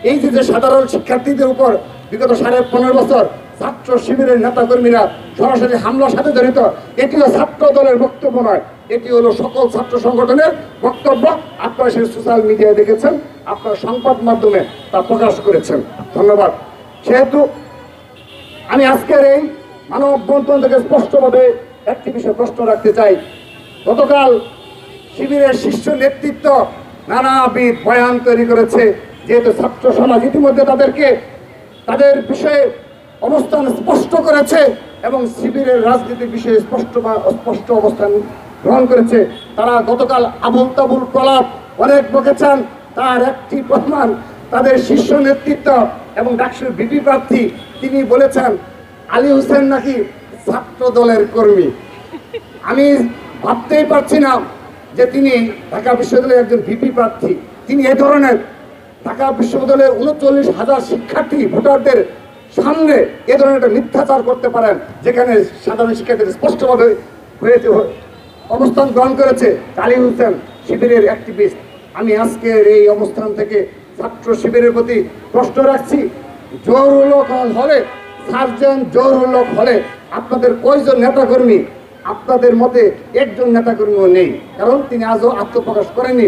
এই যে সাধারণ শিক্ষার্থীদের উপর বিগত 15.5 বছর ছাত্র শিবিরের নেতাকর্মীরা সরাসরি হামলার সাথে জড়িত, এটিও ছাত্র দলের বক্তব্য নয়, এটি হলো সকল ছাত্র সংগঠনের বক্তব্য। আপনারা সেই সোশ্যাল মিডিয়ায় দেখেছেন, আপনারা সংবাদ মাধ্যমে তা প্রকাশ করেছেন। ধন্যবাদ। সেহেতু আমি আজকের এই মানববন্ধন থেকে স্পষ্টভাবে একটি বিষয় প্রশ্ন রাখতে চাই। গতকাল শিবিরের শীর্ষ নেতৃত্ব নানাবিধ বয়ান তৈরি করেছে, যেহেতু ছাত্র সমাজ ইতিমধ্যে তাদের বিষয়ে অবস্থান স্পষ্ট করেছে এবং শিবিরের রাজনীতির বিষয়ে স্পষ্ট অবস্থান গ্রহণ করেছে। তারা গতকাল আবুল তাবুল প্রলাপ অনেক বকেছেন, তার একটি প্রমাণ তাদের শীর্ষ নেতৃত্ব এবং ডাকসুর ভিপি প্রার্থী তিনি বলেছেন আলী হোসেন নাকি ছাত্র দলের কর্মী। আমি ভাবতেই পারছি না যে তিনি ঢাকা বিশ্ববিদ্যালয়ের একজন ভিপি প্রার্থী, তিনি এই ধরনের ঢাকা বিশ্ববিদ্যালয়ের 39,000 শিক্ষার্থী ভোটারদের সামনে এ ধরনের একটা মিথ্যাচার করতে পারেন, যেখানে সাধারণ শিক্ষার্থীদের স্পষ্টভাবে হয়েছে অবস্থান গ্রহণ করেছে আলী হোসেন শিবিরের অ্যাক্টিভিস্ট। আমি আজকের এই অবস্থান থেকে ছাত্র শিবিরের প্রতি প্রশ্ন রাখছি, জহুরুল হক হলে, সার্জেন্ট জহুরুল হক হলে আপনাদের কয়জন নেতাকর্মী? আপনাদের মতে একজন নেতাকর্মীও নেই, কারণ তিনি আজও আত্মপ্রকাশ করেননি।